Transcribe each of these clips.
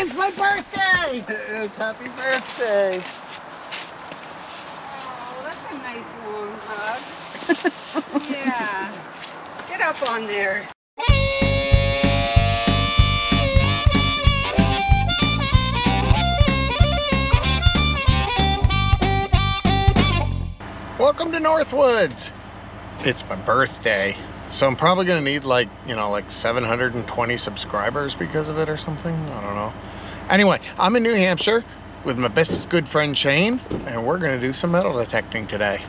It's my birthday! It is. Happy birthday! Oh, that's a nice long hug. Yeah. Get up on there. Welcome to Northwoods. It's my birthday, so I'm probably gonna need like 720 subscribers because of it or something. I don't know. Anyway, I'm in New Hampshire with my bestest good friend Shane, and we're gonna do some metal detecting today.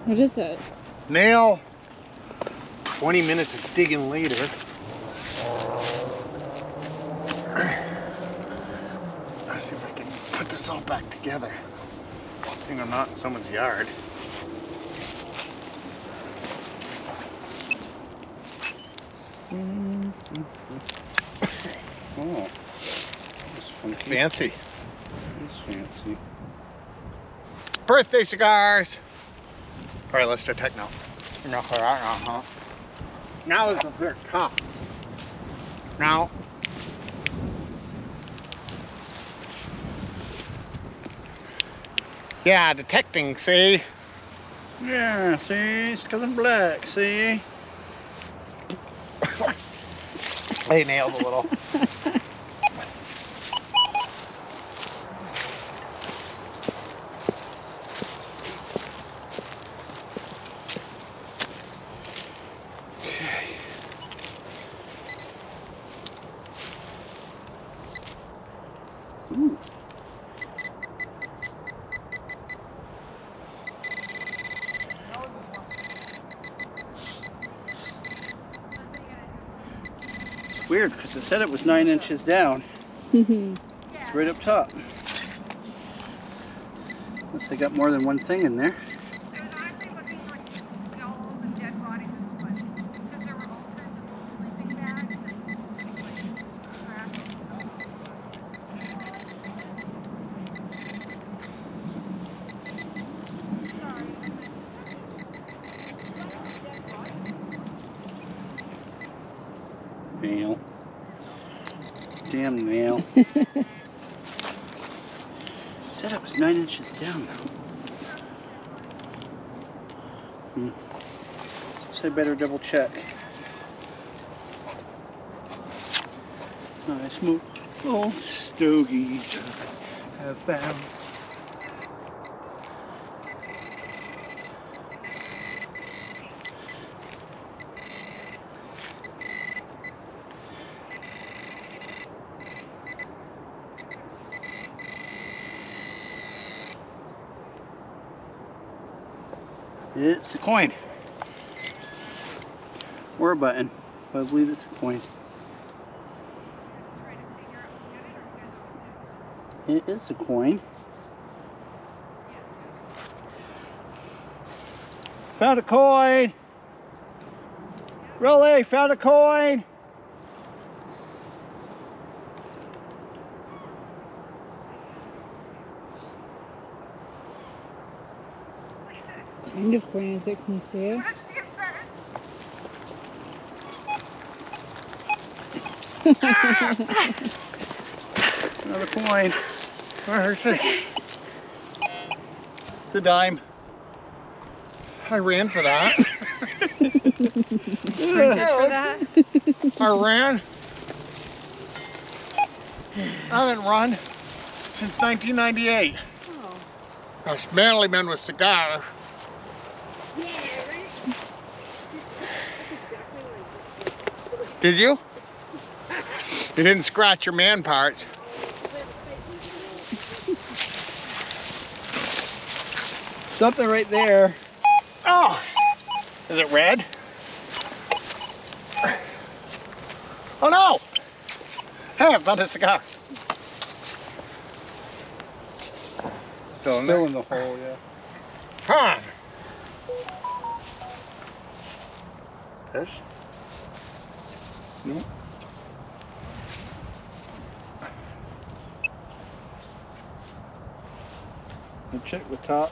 What is it? Nail. 20 minutes of digging later. Let's see if I can put this all back together. I think I'm not in someone's yard. Oh, that's funky. Fancy. That's fancy. Birthday cigars. All right, let's detect now. Now is the first top. Now. Yeah, detecting, see? Yeah, see? It's because I'm black, see? They nailed a little. Ooh. It's weird because it said it was 9 inches down. It's right up top. Unless they got more than one thing in there. I was honestly looking for skulls and dead bodies in the woods because there were all kinds of little sleeping bags and crap. Nail. Damn nail. Said it was 9 inches down though. So I better double check. Nice move. Oh, stogies have found. It's a coin. Or a button. But I believe it's a coin. It is a coin. Found a coin! Really? Found a coin! What kind of coin is it? Can you see it? Another coin. Where's it? It's a dime. I ran for that. Sprinted for that? I ran. I haven't run since 1998. Oh. Gosh, manly men with cigars. Yeah, right? That's exactly what I just did. Did you? You didn't scratch your man parts. Something right there. Oh! Is it red? Oh no! Hey, I found a cigar. Still in there? Still in the hole, yeah. Come on. Fish? Nope. I'll check the top.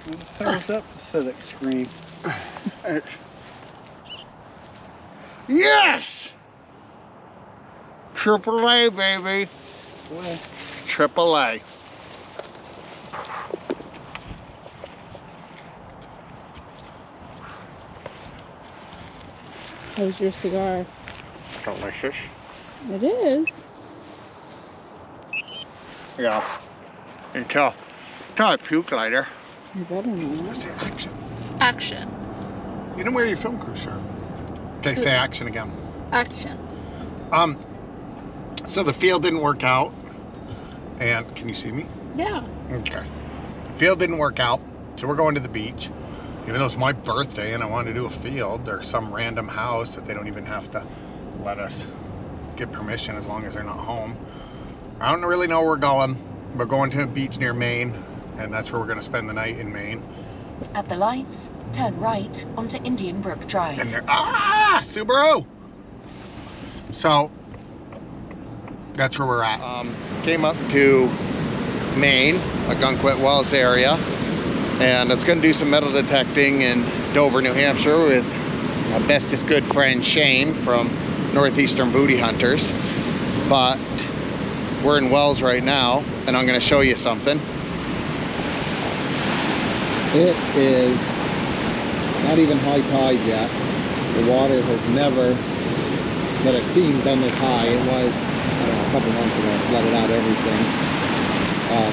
What the hell is that pathetic scream? Yes! Triple A, baby. Boy. Triple A. How's your cigar? Delicious. It is. Yeah. Until I puke later. You better not. Let's say action. Action. You didn't wear your film crew shirt. Okay, say action again. Action. So the field didn't work out. And can you see me? Yeah. Okay. The field didn't work out, so we're going to the beach. Even though it's my birthday and I wanted to do a field, there's some random house that they don't even have to let us get permission as long as they're not home. I don't really know where we're going. We're going to a beach near Maine, and that's where we're going to spend the night in Maine. At the lights, turn right onto Indian Brook Drive. And they're, Subaru! So, that's where we're at. Came up to Maine, Gunkwit Wells area, and it's going to do some metal detecting in Dover, New Hampshire with my bestest good friend Shane from Northeastern Booty Hunters. But we're in Wells right now, and I'm going to show you something. It is not even high tide yet. The water has never, that I've seen, been this high. It was, I don't know, a couple months ago. It flooded out everything.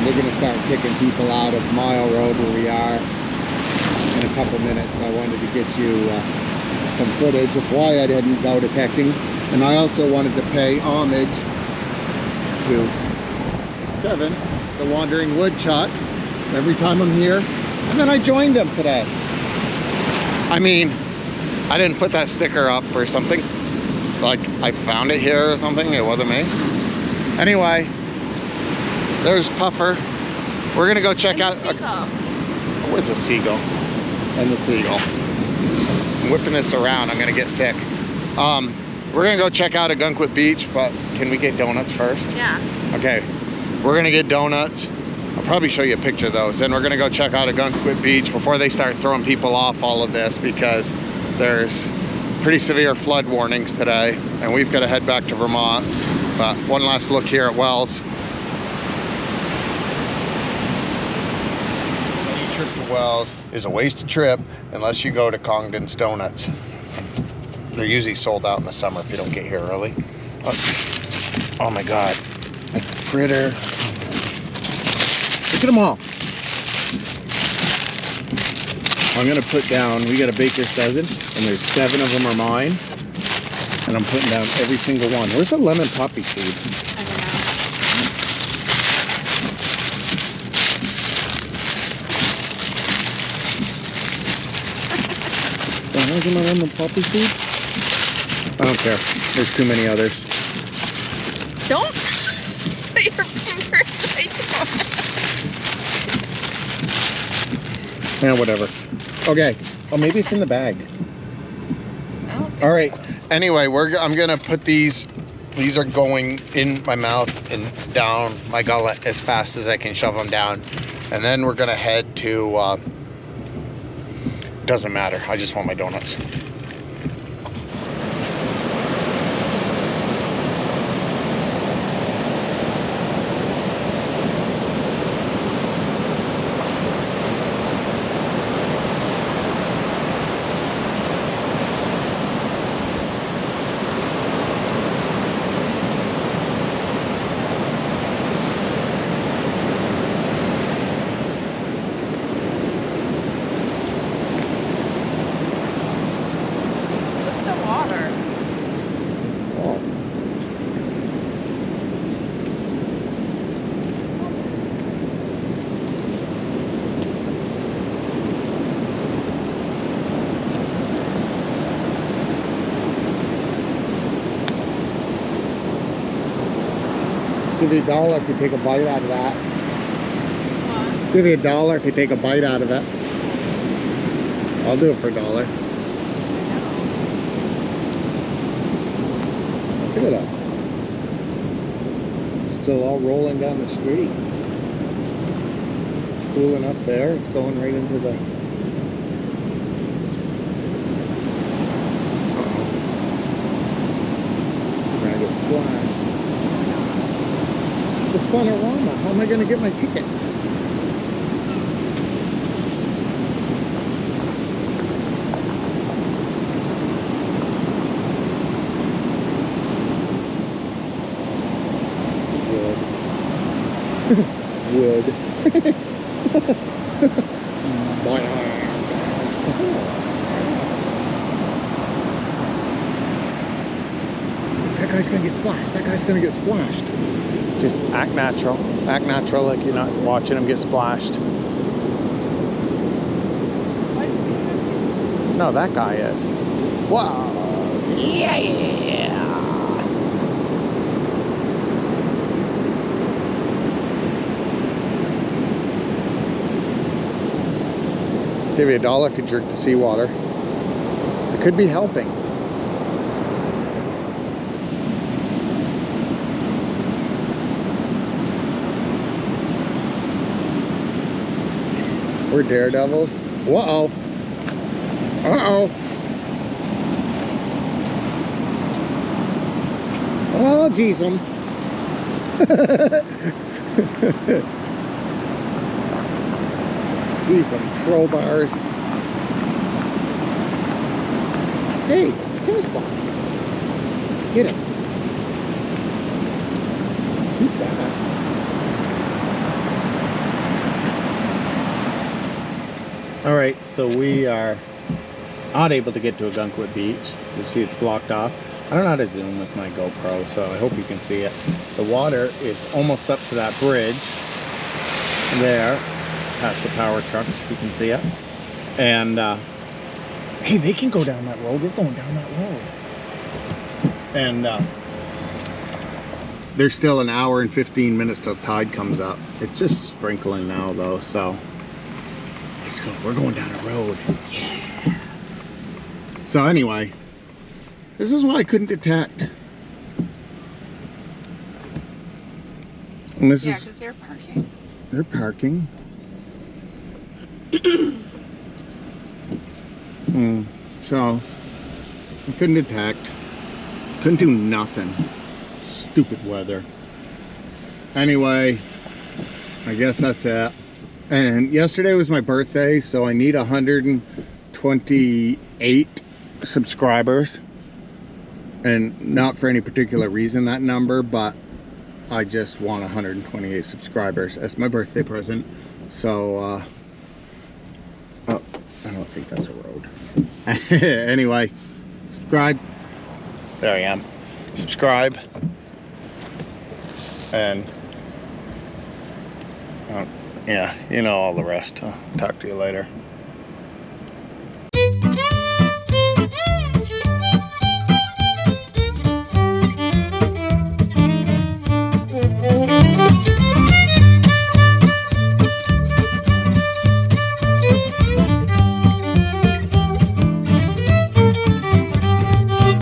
We're going to start kicking people out of Mile Road where we are in a couple minutes. I wanted to get you some footage of why I didn't go detecting, and I also wanted to pay homage to Kevin, the wandering woodchuck, every time I'm here, and then I joined him today. I mean, I didn't put that sticker up or something, like I found it here or something. It wasn't me. Anyway, there's Puffer. We're gonna go check out where's the seagull? And the seagull. I'm whipping this around, I'm gonna get sick. We're gonna go check out a Gunkwit Beach, but can we get donuts first? Yeah. Okay, we're gonna get donuts. I'll probably show you a picture of those. Then we're gonna go check out a Gunkwit Beach before they start throwing people off all of this, because there's pretty severe flood warnings today, and we've got to head back to Vermont. But one last look here at Wells. Any trip to Wells is a wasted trip unless you go to Congdon's Donuts. They're usually sold out in the summer if you don't get here early. Oh my God, a fritter. Look at them all. I'm gonna put down, we got a baker's dozen, and there's 7 of them are mine. And I'm putting down every single one. Where's the lemon poppy seed? I don't know. The hell's in my lemon poppy seed? I don't care. There's too many others. Don't put your fingers right down. Yeah, whatever. Okay. Oh, maybe it's in the bag. Oh. All right. Anyway, I'm gonna put these are going in my mouth and down my gullet as fast as I can shove them down. And then we're gonna head to, doesn't matter. I just want my donuts. Give you $1 if you take a bite out of that. What? Give you $1 if you take a bite out of it. I'll do it for $1. Look at that. Still all rolling down the street. Cooling up there. It's going right into the... Uh-oh. I'm gonna get splashed. The Funorama. How am I gonna get my tickets? Wood. That guy's gonna get splashed. That guy's gonna get splashed. Just act natural. Act natural like you're not watching him get splashed. No, that guy is. Wow. Yeah. Give you $1 if you drink the seawater. It could be helping. We're daredevils. Uh-oh. Uh-oh. Oh, geez, See some crowbars. Hey, tennis ball. Get it. Keep that. All right, so we are not able to get to Ogunquit Beach. You see it's blocked off. I don't know how to zoom with my GoPro, so I hope you can see it. The water is almost up to that bridge there. Past the power trucks, if you can see it. And hey, they can go down that road. We're going down that road. And there's still an hour and 15 minutes till tide comes up. It's just sprinkling now though, so let's go. We're going down the road. Yeah. So anyway, this is why I couldn't detect. And this Yeah, is, because they're parking. they're parking. So I couldn't detect, couldn't do nothing. Stupid weather. Anyway, I guess that's it. And yesterday was my birthday, so I need 128 subscribers, and not for any particular reason that number, but I just want 128 subscribers as my birthday present. So oh, I don't think that's a road. Anyway, subscribe. There I am. Subscribe. And yeah, you know all the rest. I'll talk to you later.